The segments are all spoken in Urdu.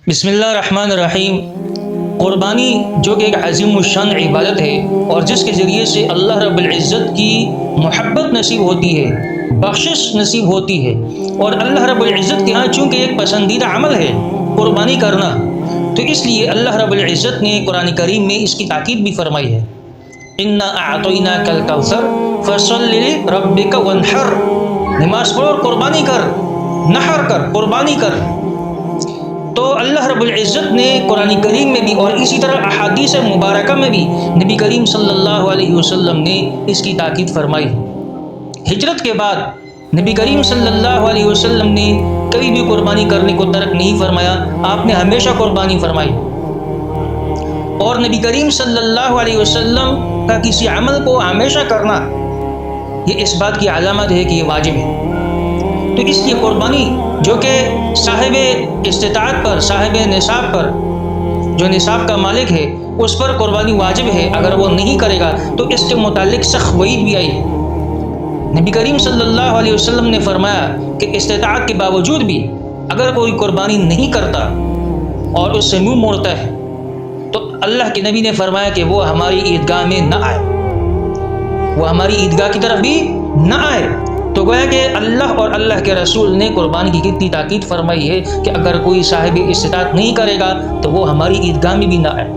بسم اللہ الرحمن الرحیم۔ قربانی جو کہ ایک عظیم الشان عبادت ہے اور جس کے ذریعے سے اللہ رب العزت کی محبت نصیب ہوتی ہے، بخشش نصیب ہوتی ہے، اور اللہ رب العزت کے ہاں چونکہ ایک پسندیدہ عمل ہے قربانی کرنا، تو اس لیے اللہ رب العزت نے قرآن کریم میں اس کی تاکید بھی فرمائی ہے۔ اِنَّا أَعْطَيْنَاكَ الْكَوْثَرَ فَصَلِّ لِرَبِّكَ وَانْحَرْ، نماز پڑھ اور قربانی کر، نحر کر، قربانی کر۔ تو اللہ رب العزت نے قرآن کریم میں بھی اور اسی طرح احادیث مبارکہ میں بھی نبی کریم صلی اللہ علیہ وسلم نے اس کی تاکید فرمائی۔ ہجرت کے بعد نبی کریم صلی اللہ علیہ وسلم نے کبھی بھی قربانی کرنے کو ترک نہیں فرمایا، آپ نے ہمیشہ قربانی فرمائی۔ اور نبی کریم صلی اللہ علیہ وسلم کا کسی عمل کو ہمیشہ کرنا یہ اس بات کی علامت ہے کہ یہ واجب ہے۔ تو اس لیے قربانی جو کہ صاحب استطاعت پر، صاحب نصاب پر، جو نصاب کا مالک ہے، اس پر قربانی واجب ہے۔ اگر وہ نہیں کرے گا تو اس کے متعلق سخت وعید بھی آئی۔ نبی کریم صلی اللہ علیہ وسلم نے فرمایا کہ استطاعت کے باوجود بھی اگر کوئی قربانی نہیں کرتا اور اس سے منہ موڑتا ہے تو اللہ کے نبی نے فرمایا کہ وہ ہماری عیدگاہ میں نہ آئے، وہ ہماری عیدگاہ کی طرف بھی نہ آئے۔ تو گویا کہ اللہ اور اللہ کے رسول نے قربانی کی کتنی تاکید فرمائی ہے کہ اگر کوئی صاحب استطاعت نہیں کرے گا تو وہ ہماری عیدگاہ میں بھی نہ آئے۔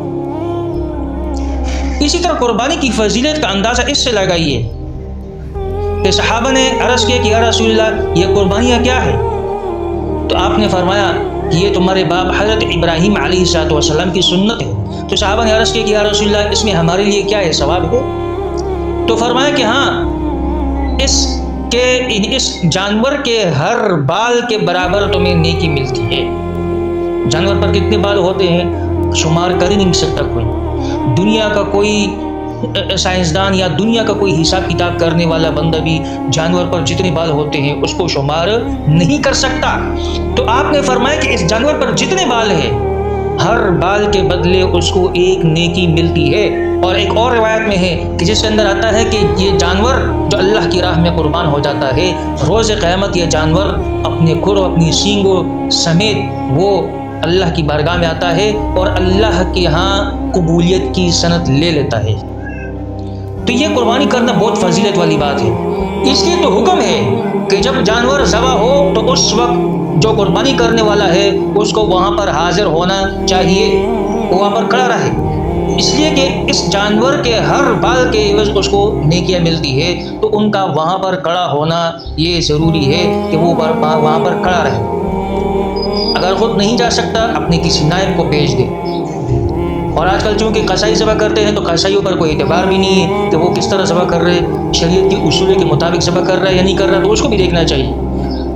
اسی طرح قربانی کی فضیلت کا اندازہ اس سے لگائیے کہ صحابہ نے عرض کیا کہ یا رسول اللہ یہ قربانیاں کیا ہے؟ تو آپ نے فرمایا کہ یہ تمہارے باپ حضرت ابراہیم علیہ السلام کی سنت ہے۔ تو صحابہ نے عرض کیا کہ یا رسول اللہ اس میں ہمارے لیے کیا ہے، ثواب ہے؟ تو فرمایا کہ ہاں، اس جانور کے ہر بال کے برابر تمہیں نیکی ملتی ہے۔ جانور پر کتنے بال ہوتے ہیں شمار کر ہی نہیں سکتا کوئی۔ دنیا کا کوئی سائنسدان یا دنیا کا کوئی حساب کتاب کرنے والا بندہ بھی جانور پر جتنے بال ہوتے ہیں اس کو شمار نہیں کر سکتا۔ تو آپ نے فرمایا کہ اس جانور پر جتنے بال ہیں ہر بال کے بدلے اس کو ایک نیکی ملتی ہے۔ اور ایک اور روایت میں ہے کہ جس کے اندر آتا ہے کہ یہ جانور جو اللہ کی راہ میں قربان ہو جاتا ہے، روز قیامت یہ جانور اپنے کھر و اپنی سینگوں سمیت وہ اللہ کی بارگاہ میں آتا ہے اور اللہ کے ہاں قبولیت کی سند لے لیتا ہے۔ تو یہ قربانی کرنا بہت فضیلت والی بات ہے۔ اس لیے تو حکم ہے کہ جب جانور ذبح ہو تو اس وقت جو قربانی کرنے والا ہے اس کو وہاں پر حاضر ہونا چاہیے، وہاں پر کھڑا رہے، اس لیے کہ اس جانور کے ہر بال کے عوض اس کو نیکیاں ملتی ہے۔ تو ان کا وہاں پر کھڑا ہونا یہ ضروری ہے کہ وہ وہاں پر کھڑا رہے۔ اگر خود نہیں جا سکتا اپنے کسی نائب کو بھیج دے۔ اور آج کل چونکہ قصائی ذبح کرتے ہیں تو قصائیوں پر کوئی اعتبار بھی نہیں ہے کہ وہ کس طرح ذبح کر رہے، شریعت کے اصول کے مطابق ذبح کر رہا ہے یا نہیں کر رہا، تو اس کو بھی دیکھنا چاہیے۔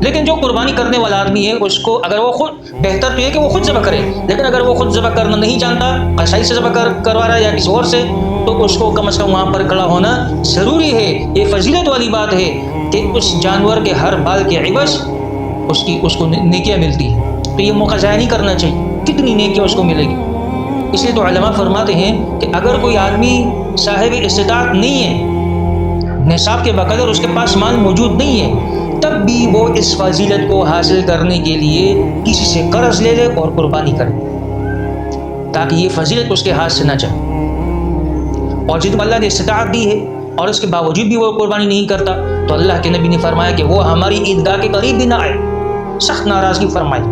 لیکن جو قربانی کرنے والا آدمی ہے اس کو اگر وہ خود، بہتر تو یہ کہ وہ خود ذبح کرے، لیکن اگر وہ خود ذبح کرنا نہیں جانتا، قصائی سے ذبح کروا رہا ہے یا کسی اور سے، تو اس کو کم از کم وہاں پر کھڑا ہونا ضروری ہے۔ یہ فضیلت والی بات ہے کہ اس جانور کے ہر بال کے عوض اس کو نیکیاں ملتی ہے۔ تو یہ موقع ضائع نہیں کرنا چاہیے، کتنی نیکیاں اس کو ملے گی۔ اس لیے تو علماء فرماتے ہیں کہ اگر کوئی آدمی صاحب استطاعت نہیں ہے، نصاب کے بقدر اس کے پاس مال موجود نہیں ہے، تب بھی وہ اس فضیلت کو حاصل کرنے کے لیے کسی سے قرض لے لے اور قربانی کرے تاکہ یہ فضیلت اس کے ہاتھ سے نہ جائے۔ اور جن کو اللہ نے استطاعت دی ہے اور اس کے باوجود بھی وہ قربانی نہیں کرتا تو اللہ کے نبی نے فرمایا کہ وہ ہماری عیدگاہ کے قریب بھی نہ آئے، سخت ناراضگی فرمائی۔